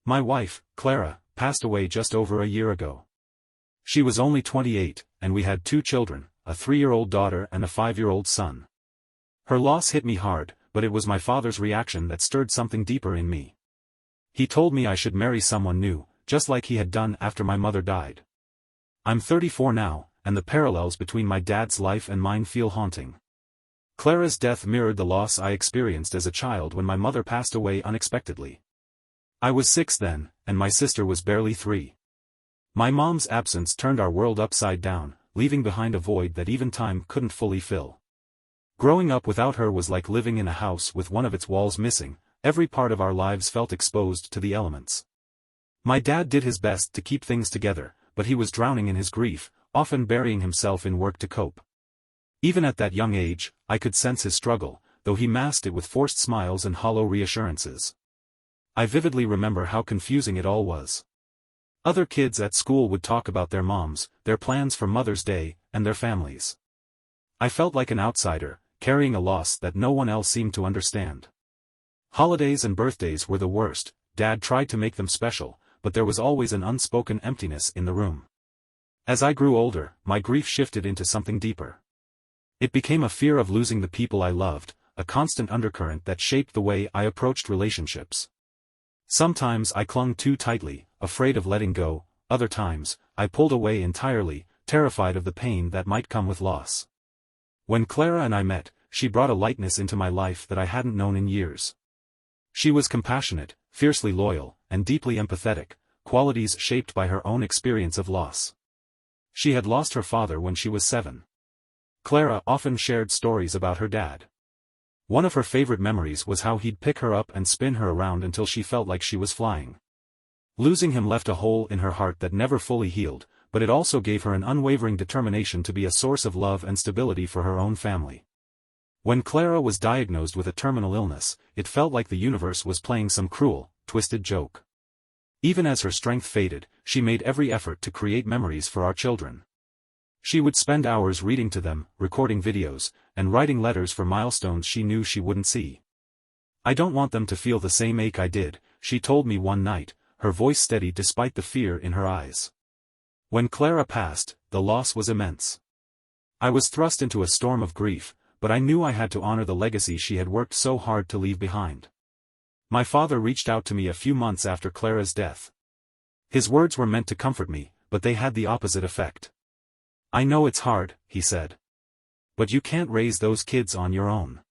My wife, Clara, passed away just over a year ago. She was only 28, and we had 2 children, a 3-year-old daughter and a 5-year-old son. Her loss hit me hard, but it was my father's reaction that stirred something deeper in me. He told me I should marry someone new, just like he had done after my mother died. I'm 34 now, and the parallels between my dad's life and mine feel haunting. Clara's death mirrored the loss I experienced as a child when my mother passed away unexpectedly. I was 6 then, and my sister was barely 3. My mom's absence turned our world upside down, leaving behind a void that even time couldn't fully fill. Growing up without her was like living in a house with one of its walls missing. Every part of our lives felt exposed to the elements. My dad did his best to keep things together, but he was drowning in his grief, often burying himself in work to cope. Even at that young age, I could sense his struggle, though he masked it with forced smiles and hollow reassurances. I vividly remember how confusing it all was. Other kids at school would talk about their moms, their plans for Mother's Day, and their families. I felt like an outsider, carrying a loss that no one else seemed to understand. Holidays and birthdays were the worst. Dad tried to make them special, but there was always an unspoken emptiness in the room. As I grew older, my grief shifted into something deeper. It became a fear of losing the people I loved, a constant undercurrent that shaped the way I approached relationships. Sometimes I clung too tightly, afraid of letting go. Other times, I pulled away entirely, terrified of the pain that might come with loss. When Clara and I met, she brought a lightness into my life that I hadn't known in years. She was compassionate, fiercely loyal, and deeply empathetic, qualities shaped by her own experience of loss. She had lost her father when she was 7. Clara often shared stories about her dad. One of her favorite memories was how he'd pick her up and spin her around until she felt like she was flying. Losing him left a hole in her heart that never fully healed, but it also gave her an unwavering determination to be a source of love and stability for her own family. When Clara was diagnosed with a terminal illness, it felt like the universe was playing some cruel, twisted joke. Even as her strength faded, she made every effort to create memories for our children. She would spend hours reading to them, recording videos, and writing letters for milestones she knew she wouldn't see. "I don't want them to feel the same ache I did," she told me one night, her voice steady despite the fear in her eyes. When Clara passed, the loss was immense. I was thrust into a storm of grief, but I knew I had to honor the legacy she had worked so hard to leave behind. My father reached out to me a few months after Clara's death. His words were meant to comfort me, but they had the opposite effect. "I know it's hard," he said. "But you can't raise those kids on your own.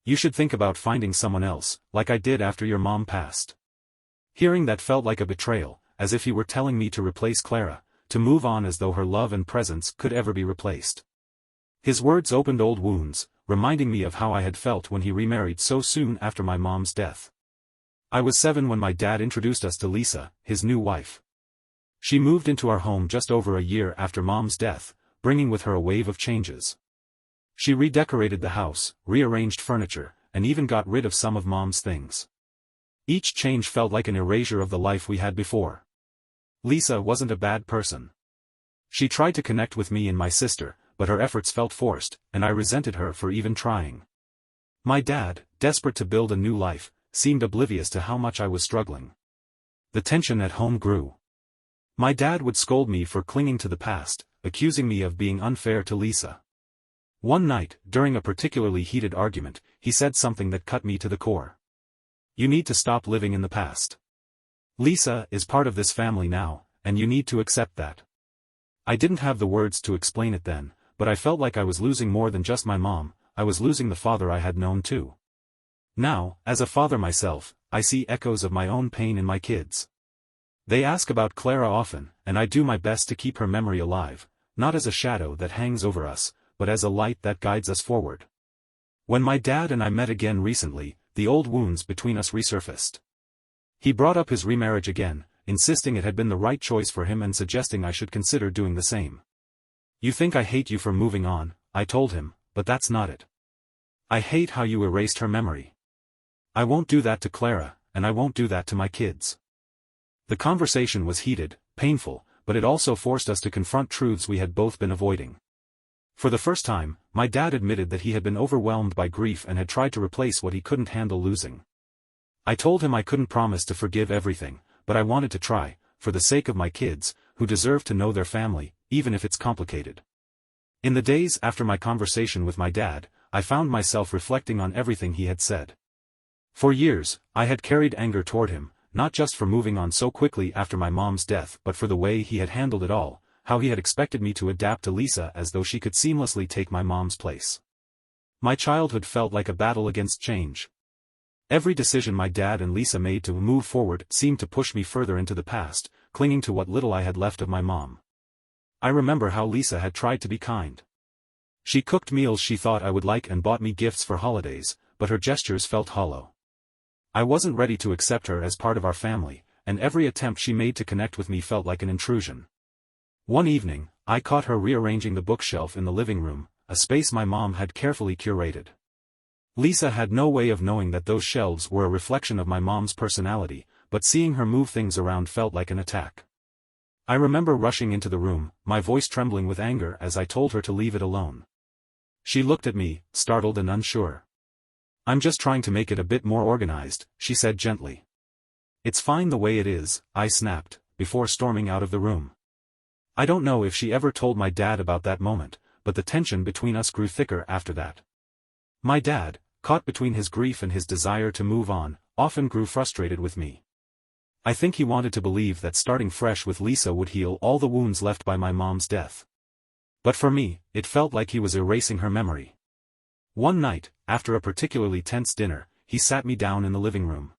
You should think about finding someone else, like I did after your mom passed." Hearing that felt like a betrayal, as if he were telling me to replace Clara, to move on as though her love and presence could ever be replaced. His words opened old wounds, reminding me of how I had felt when he remarried so soon after my mom's death. I was 7 when my dad introduced us to Lisa, his new wife. She moved into our home just over a year after Mom's death, bringing with her a wave of changes. She redecorated the house, rearranged furniture, and even got rid of some of Mom's things. Each change felt like an erasure of the life we had before. Lisa wasn't a bad person. She tried to connect with me and my sister, but her efforts felt forced, and I resented her for even trying. My dad, desperate to build a new life, seemed oblivious to how much I was struggling. The tension at home grew. My dad would scold me for clinging to the past, accusing me of being unfair to Lisa. One night, during a particularly heated argument, he said something that cut me to the core. "You need to stop living in the past. Lisa is part of this family now, and you need to accept that." I didn't have the words to explain it then, but I felt like I was losing more than just my mom. I was losing the father I had known too. Now, as a father myself, I see echoes of my own pain in my kids. They ask about Clara often, and I do my best to keep her memory alive, not as a shadow that hangs over us, but as a light that guides us forward. When my dad and I met again recently, the old wounds between us resurfaced. He brought up his remarriage again, insisting it had been the right choice for him and suggesting I should consider doing the same. "You think I hate you for moving on," I told him, "but that's not it. I hate how you erased her memory. I won't do that to Clara, and I won't do that to my kids." The conversation was heated, painful, but it also forced us to confront truths we had both been avoiding. For the first time, my dad admitted that he had been overwhelmed by grief and had tried to replace what he couldn't handle losing. I told him I couldn't promise to forgive everything, but I wanted to try, for the sake of my kids, who deserve to know their family, even if it's complicated. In the days after my conversation with my dad, I found myself reflecting on everything he had said. For years, I had carried anger toward him, not just for moving on so quickly after my mom's death but for the way he had handled it all, how he had expected me to adapt to Lisa as though she could seamlessly take my mom's place. My childhood felt like a battle against change. Every decision my dad and Lisa made to move forward seemed to push me further into the past, clinging to what little I had left of my mom. I remember how Lisa had tried to be kind. She cooked meals she thought I would like and bought me gifts for holidays, but her gestures felt hollow. I wasn't ready to accept her as part of our family, and every attempt she made to connect with me felt like an intrusion. One evening, I caught her rearranging the bookshelf in the living room, a space my mom had carefully curated. Lisa had no way of knowing that those shelves were a reflection of my mom's personality, but seeing her move things around felt like an attack. I remember rushing into the room, my voice trembling with anger as I told her to leave it alone. She looked at me, startled and unsure. "I'm just trying to make it a bit more organized," she said gently. "It's fine the way it is," I snapped, before storming out of the room. I don't know if she ever told my dad about that moment, but the tension between us grew thicker after that. My dad, caught between his grief and his desire to move on, often grew frustrated with me. I think he wanted to believe that starting fresh with Lisa would heal all the wounds left by my mom's death. But for me, it felt like he was erasing her memory. One night, after a particularly tense dinner, he sat me down in the living room.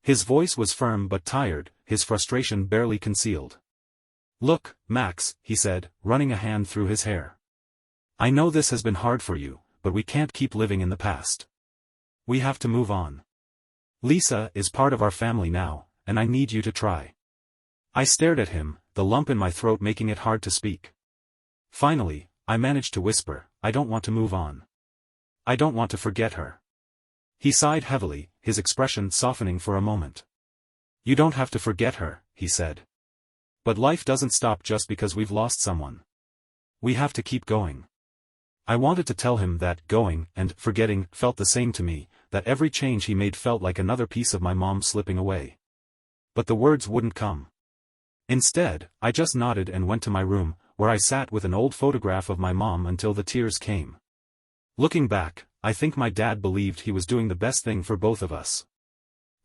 His voice was firm but tired, his frustration barely concealed. "Look, Max," he said, running a hand through his hair. "I know this has been hard for you, but we can't keep living in the past. We have to move on. Lisa is part of our family now, and I need you to try." I stared at him, the lump in my throat making it hard to speak. Finally, I managed to whisper, "I don't want to move on. I don't want to forget her." He sighed heavily, his expression softening for a moment. "You don't have to forget her," he said. "But life doesn't stop just because we've lost someone. We have to keep going." I wanted to tell him that going and forgetting felt the same to me, that every change he made felt like another piece of my mom slipping away. But the words wouldn't come. Instead, I just nodded and went to my room, where I sat with an old photograph of my mom until the tears came. Looking back, I think my dad believed he was doing the best thing for both of us.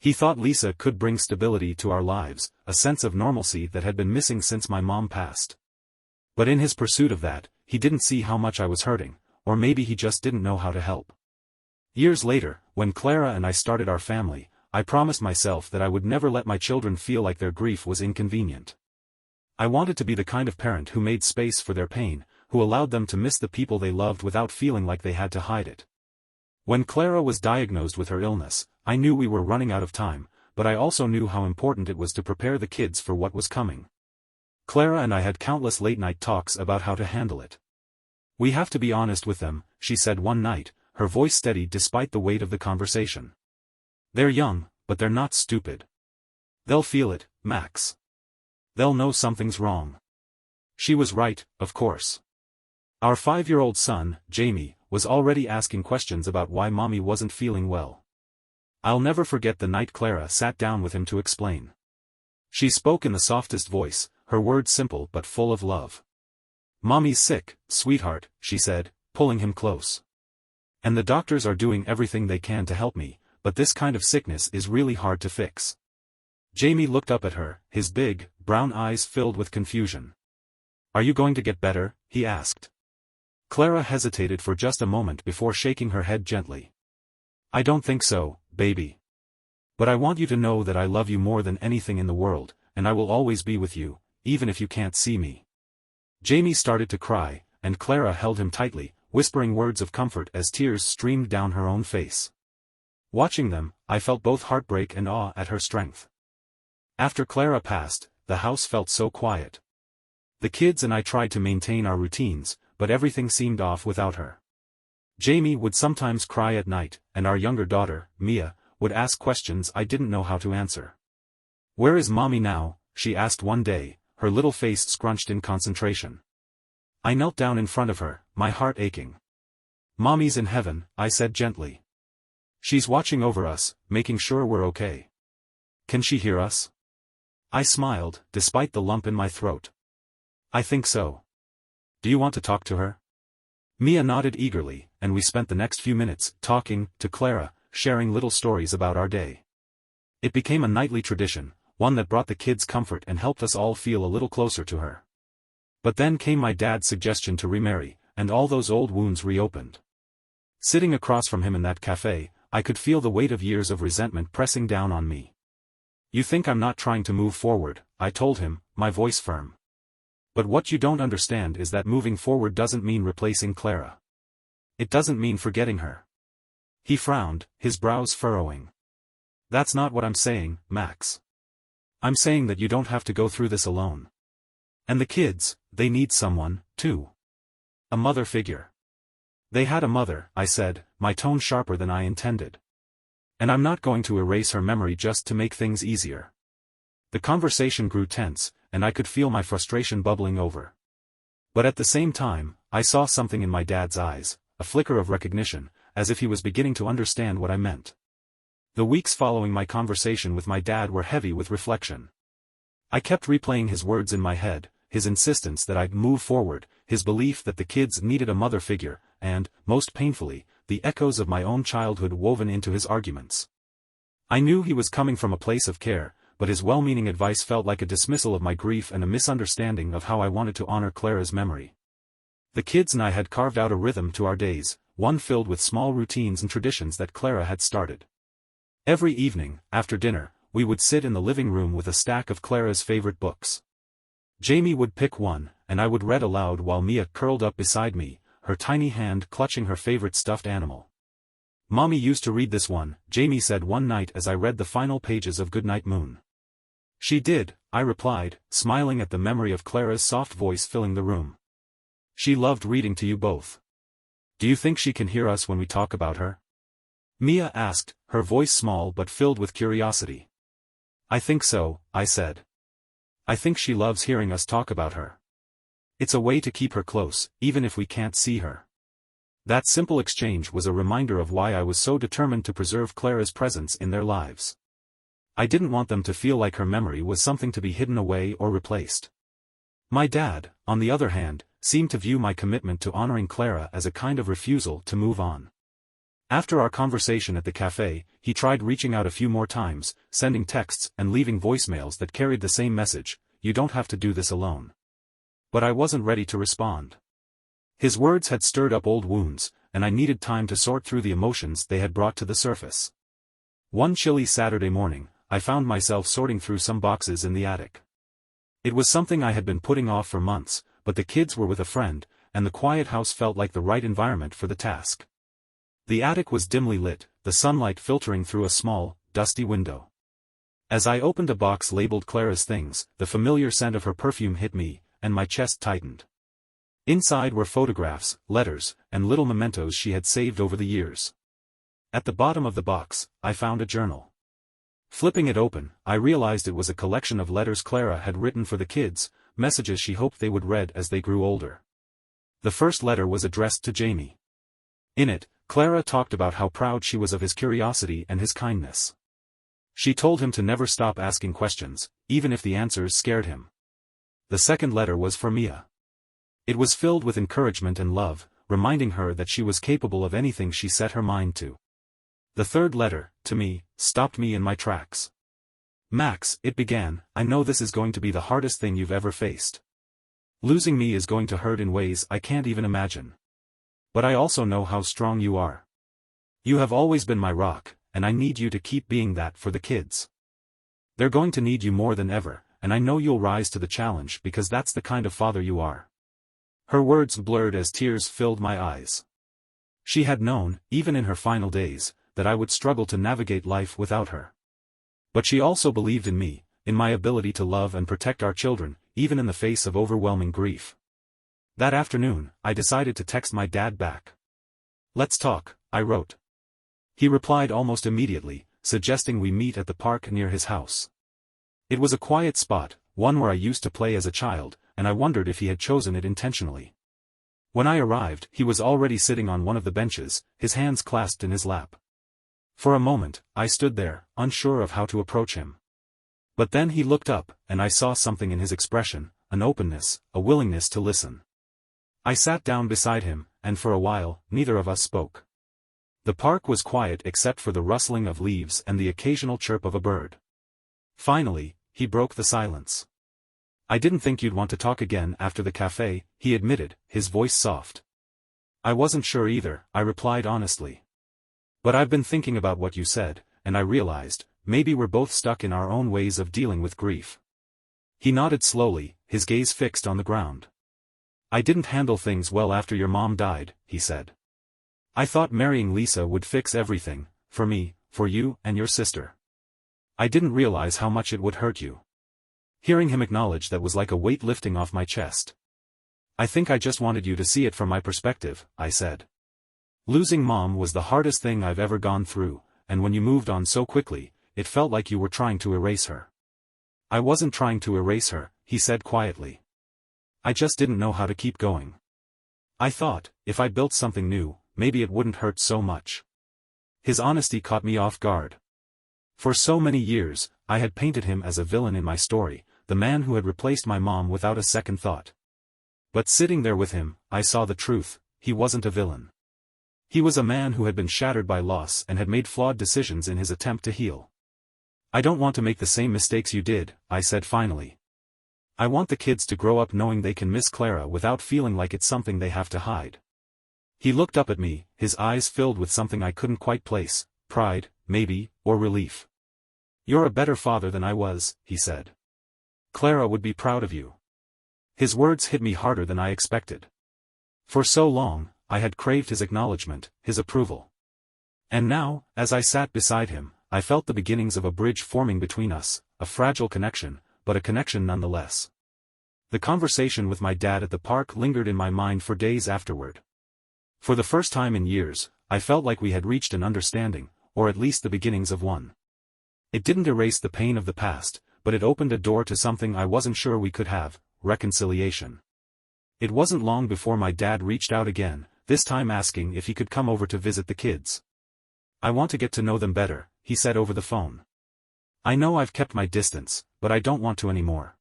He thought Lisa could bring stability to our lives, a sense of normalcy that had been missing since my mom passed. But in his pursuit of that, he didn't see how much I was hurting, or maybe he just didn't know how to help. Years later, when Clara and I started our family, I promised myself that I would never let my children feel like their grief was inconvenient. I wanted to be the kind of parent who made space for their pain, who allowed them to miss the people they loved without feeling like they had to hide it. When Clara was diagnosed with her illness, I knew we were running out of time, but I also knew how important it was to prepare the kids for what was coming. Clara and I had countless late-night talks about how to handle it. "We have to be honest with them," she said one night, her voice steady despite the weight of the conversation. "They're young, but they're not stupid. They'll feel it, Max. They'll know something's wrong." She was right, of course. Our 5-year-old son, Jamie, was already asking questions about why Mommy wasn't feeling well. I'll never forget the night Clara sat down with him to explain. She spoke in the softest voice, her words simple but full of love. "Mommy's sick, sweetheart," she said, pulling him close. "And the doctors are doing everything they can to help me, but this kind of sickness is really hard to fix." Jamie looked up at her, his big, brown eyes filled with confusion. "Are you going to get better?" he asked. Clara hesitated for just a moment before shaking her head gently. "I don't think so, baby. But I want you to know that I love you more than anything in the world, and I will always be with you, even if you can't see me." Jamie started to cry, and Clara held him tightly, whispering words of comfort as tears streamed down her own face. Watching them, I felt both heartbreak and awe at her strength. After Clara passed, the house felt so quiet. The kids and I tried to maintain our routines, but everything seemed off without her. Jamie would sometimes cry at night, and our younger daughter, Mia, would ask questions I didn't know how to answer. "Where is Mommy now?" she asked one day, her little face scrunched in concentration. I knelt down in front of her, my heart aching. "Mommy's in heaven," I said gently. "She's watching over us, making sure we're okay." "Can she hear us?" I smiled, despite the lump in my throat. I think so. Do you want to talk to her? Mia nodded eagerly, and we spent the next few minutes talking to Clara, sharing little stories about our day. It became a nightly tradition, one that brought the kids comfort and helped us all feel a little closer to her. But then came my dad's suggestion to remarry, and all those old wounds reopened. Sitting across from him in that cafe, I could feel the weight of years of resentment pressing down on me. You think I'm not trying to move forward, I told him, my voice firm. But what you don't understand is that moving forward doesn't mean replacing Clara. It doesn't mean forgetting her. He frowned, his brows furrowing. That's not what I'm saying, Max. I'm saying that you don't have to go through this alone. And the kids, they need someone, too. A mother figure. They had a mother, I said, my tone sharper than I intended. And I'm not going to erase her memory just to make things easier. The conversation grew tense, and I could feel my frustration bubbling over. But at the same time, I saw something in my dad's eyes, a flicker of recognition, as if he was beginning to understand what I meant. The weeks following my conversation with my dad were heavy with reflection. I kept replaying his words in my head, his insistence that I'd move forward, his belief that the kids needed a mother figure, and, most painfully, the echoes of my own childhood woven into his arguments. I knew he was coming from a place of care, but his well-meaning advice felt like a dismissal of my grief and a misunderstanding of how I wanted to honor Clara's memory. The kids and I had carved out a rhythm to our days, one filled with small routines and traditions that Clara had started. Every evening, after dinner, we would sit in the living room with a stack of Clara's favorite books. Jamie would pick one, and I would read aloud while Mia curled up beside me, her tiny hand clutching her favorite stuffed animal. Mommy used to read this one, Jamie said one night as I read the final pages of Goodnight Moon. She did, I replied, smiling at the memory of Clara's soft voice filling the room. She loved reading to you both. Do you think she can hear us when we talk about her? Mia asked, her voice small but filled with curiosity. I think so, I said. I think she loves hearing us talk about her. It's a way to keep her close, even if we can't see her. That simple exchange was a reminder of why I was so determined to preserve Clara's presence in their lives. I didn't want them to feel like her memory was something to be hidden away or replaced. My dad, on the other hand, seemed to view my commitment to honoring Clara as a kind of refusal to move on. After our conversation at the cafe, he tried reaching out a few more times, sending texts and leaving voicemails that carried the same message, you don't have to do this alone. But I wasn't ready to respond. His words had stirred up old wounds, and I needed time to sort through the emotions they had brought to the surface. One chilly Saturday morning, I found myself sorting through some boxes in the attic. It was something I had been putting off for months, but the kids were with a friend, and the quiet house felt like the right environment for the task. The attic was dimly lit, the sunlight filtering through a small, dusty window. As I opened a box labeled Clara's Things, the familiar scent of her perfume hit me, and my chest tightened. Inside were photographs, letters, and little mementos she had saved over the years. At the bottom of the box, I found a journal. Flipping it open, I realized it was a collection of letters Clara had written for the kids, messages she hoped they would read as they grew older. The first letter was addressed to Jamie. In it, Clara talked about how proud she was of his curiosity and his kindness. She told him to never stop asking questions, even if the answers scared him. The second letter was for Mia. It was filled with encouragement and love, reminding her that she was capable of anything she set her mind to. The third letter, to me, stopped me in my tracks. Max, it began, I know this is going to be the hardest thing you've ever faced. Losing me is going to hurt in ways I can't even imagine. But I also know how strong you are. You have always been my rock, and I need you to keep being that for the kids. They're going to need you more than ever, and I know you'll rise to the challenge because that's the kind of father you are. Her words blurred as tears filled my eyes. She had known, even in her final days, that I would struggle to navigate life without her. But she also believed in me, in my ability to love and protect our children, even in the face of overwhelming grief. That afternoon, I decided to text my dad back. Let's talk, I wrote. He replied almost immediately, suggesting we meet at the park near his house. It was a quiet spot, one where I used to play as a child, and I wondered if he had chosen it intentionally. When I arrived, he was already sitting on one of the benches, his hands clasped in his lap. For a moment, I stood there, unsure of how to approach him. But then he looked up, and I saw something in his expression, an openness, a willingness to listen. I sat down beside him, and for a while, neither of us spoke. The park was quiet except for the rustling of leaves and the occasional chirp of a bird. Finally, he broke the silence. "I didn't think you'd want to talk again after the cafe," he admitted, his voice soft. "I wasn't sure either," I replied honestly. "But I've been thinking about what you said, and I realized, maybe we're both stuck in our own ways of dealing with grief." He nodded slowly, his gaze fixed on the ground. "I didn't handle things well after your mom died," he said. "I thought marrying Lisa would fix everything, for me, for you, and your sister. I didn't realize how much it would hurt you." Hearing him acknowledge that was like a weight lifting off my chest. "I think I just wanted you to see it from my perspective," I said. "Losing Mom was the hardest thing I've ever gone through, and when you moved on so quickly, it felt like you were trying to erase her." "I wasn't trying to erase her," he said quietly. "I just didn't know how to keep going. I thought, if I built something new, maybe it wouldn't hurt so much." His honesty caught me off guard. For so many years, I had painted him as a villain in my story, the man who had replaced my mom without a second thought. But sitting there with him, I saw the truth: he wasn't a villain. He was a man who had been shattered by loss and had made flawed decisions in his attempt to heal. "I don't want to make the same mistakes you did," I said finally. "I want the kids to grow up knowing they can miss Clara without feeling like it's something they have to hide." He looked up at me, his eyes filled with something I couldn't quite place, pride, maybe, or relief. "You're a better father than I was," he said. "Clara would be proud of you." His words hit me harder than I expected. For so long, I had craved his acknowledgement, his approval. And now, as I sat beside him, I felt the beginnings of a bridge forming between us, a fragile connection, but a connection nonetheless. The conversation with my dad at the park lingered in my mind for days afterward. For the first time in years, I felt like we had reached an understanding, or at least the beginnings of one. It didn't erase the pain of the past, but it opened a door to something I wasn't sure we could have: reconciliation. It wasn't long before my dad reached out again, this time asking if he could come over to visit the kids. "I want to get to know them better," he said over the phone. "I know I've kept my distance, but I don't want to anymore."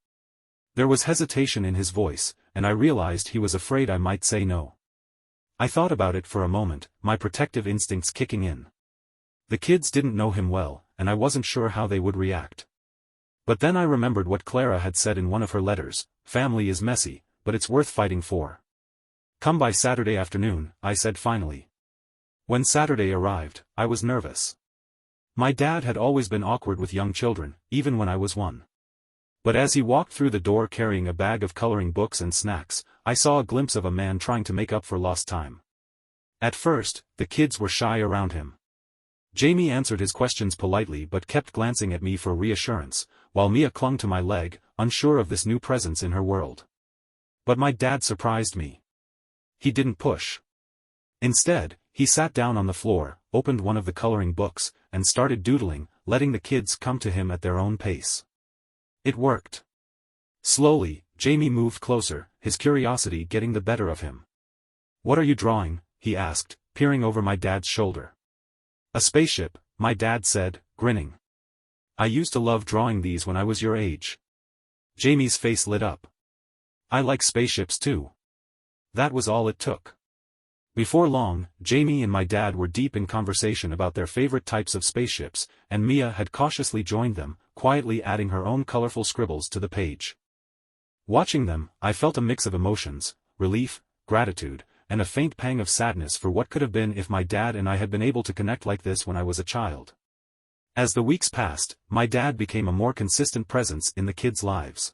There was hesitation in his voice, and I realized he was afraid I might say no. I thought about it for a moment, my protective instincts kicking in. The kids didn't know him well, and I wasn't sure how they would react. But then I remembered what Clara had said in one of her letters: "Family is messy, but it's worth fighting for." "Come by Saturday afternoon," I said finally. When Saturday arrived, I was nervous. My dad had always been awkward with young children, even when I was one. But as he walked through the door carrying a bag of coloring books and snacks, I saw a glimpse of a man trying to make up for lost time. At first, the kids were shy around him. Jamie answered his questions politely but kept glancing at me for reassurance, while Mia clung to my leg, unsure of this new presence in her world. But my dad surprised me. He didn't push. Instead, he sat down on the floor, opened one of the coloring books, and started doodling, letting the kids come to him at their own pace. It worked. Slowly, Jamie moved closer, his curiosity getting the better of him. "What are you drawing?" he asked, peering over my dad's shoulder. "A spaceship," my dad said, grinning. "I used to love drawing these when I was your age." Jamie's face lit up. "I like spaceships too." That was all it took. Before long, Jamie and my dad were deep in conversation about their favorite types of spaceships, and Mia had cautiously joined them, quietly adding her own colorful scribbles to the page. Watching them, I felt a mix of emotions: relief, gratitude, and a faint pang of sadness for what could have been if my dad and I had been able to connect like this when I was a child. As the weeks passed, my dad became a more consistent presence in the kids' lives.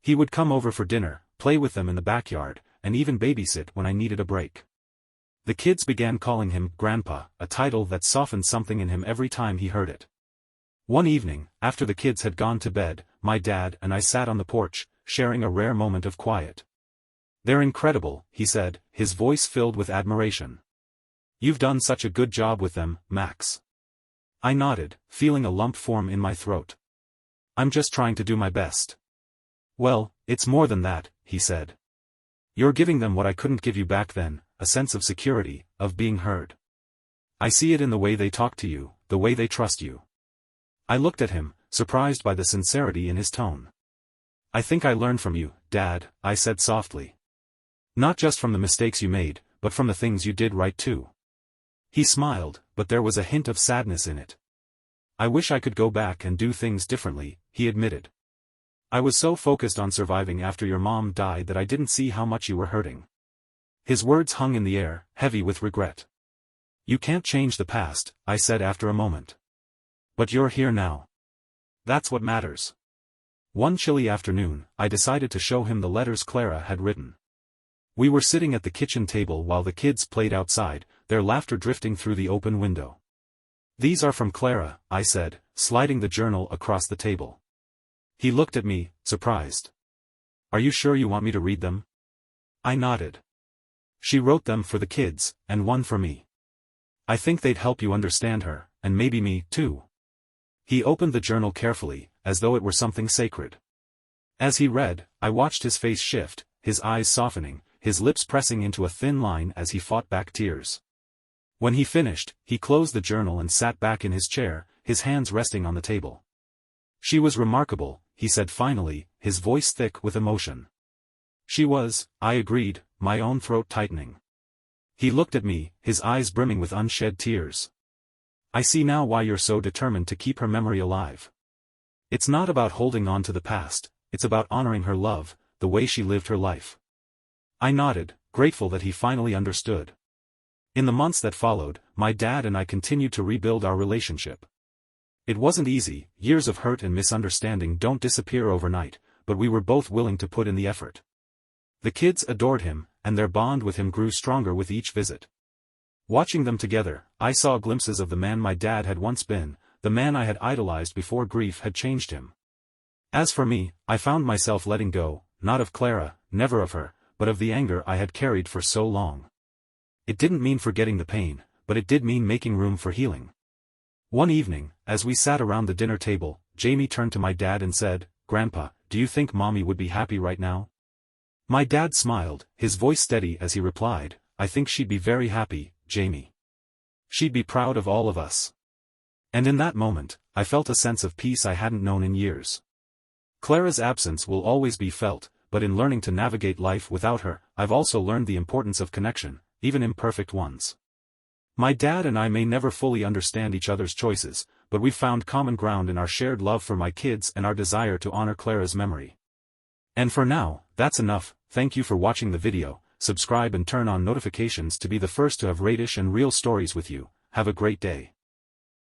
He would come over for dinner, play with them in the backyard, and even babysit when I needed a break. The kids began calling him Grandpa, a title that softened something in him every time he heard it. One evening, after the kids had gone to bed, my dad and I sat on the porch, sharing a rare moment of quiet. "They're incredible," he said, his voice filled with admiration. "You've done such a good job with them, Max." I nodded, feeling a lump form in my throat. "I'm just trying to do my best." "Well, it's more than that," he said. "You're giving them what I couldn't give you back then, a sense of security, of being heard. I see it in the way they talk to you, the way they trust you." I looked at him, surprised by the sincerity in his tone. "I think I learned from you, Dad," I said softly. "Not just from the mistakes you made, but from the things you did right too." He smiled, but there was a hint of sadness in it. "I wish I could go back and do things differently," he admitted. "I was so focused on surviving after your mom died that I didn't see how much you were hurting." His words hung in the air, heavy with regret. "You can't change the past," I said after a moment. "But you're here now. That's what matters." One chilly afternoon, I decided to show him the letters Clara had written. We were sitting at the kitchen table while the kids played outside, their laughter drifting through the open window. "These are from Clara," I said, sliding the journal across the table. He looked at me, surprised. "Are you sure you want me to read them?" I nodded. "She wrote them for the kids, and one for me. I think they'd help you understand her, and maybe me, too." He opened the journal carefully, as though it were something sacred. As he read, I watched his face shift, his eyes softening, his lips pressing into a thin line as he fought back tears. When he finished, he closed the journal and sat back in his chair, his hands resting on the table. "She was remarkable," he said finally, his voice thick with emotion. "She was," I agreed, my own throat tightening. He looked at me, his eyes brimming with unshed tears. "I see now why you're so determined to keep her memory alive. It's not about holding on to the past, it's about honoring her love, the way she lived her life." I nodded, grateful that he finally understood. In the months that followed, my dad and I continued to rebuild our relationship. It wasn't easy, years of hurt and misunderstanding don't disappear overnight, but we were both willing to put in the effort. The kids adored him, and their bond with him grew stronger with each visit. Watching them together, I saw glimpses of the man my dad had once been, the man I had idolized before grief had changed him. As for me, I found myself letting go, not of Clara, never of her, but of the anger I had carried for so long. It didn't mean forgetting the pain, but it did mean making room for healing. One evening, as we sat around the dinner table, Jamie turned to my dad and said, "Grandpa, do you think Mommy would be happy right now?" My dad smiled, his voice steady as he replied, "I think she'd be very happy, Jamie. She'd be proud of all of us." And in that moment, I felt a sense of peace I hadn't known in years. Clara's absence will always be felt, but in learning to navigate life without her, I've also learned the importance of connection, even imperfect ones. My dad and I may never fully understand each other's choices, but we've found common ground in our shared love for my kids and our desire to honor Clara's memory. And for now, that's enough. Thank you for watching the video. Subscribe and turn on notifications to be the first to have Radish and real stories with you. Have a great day.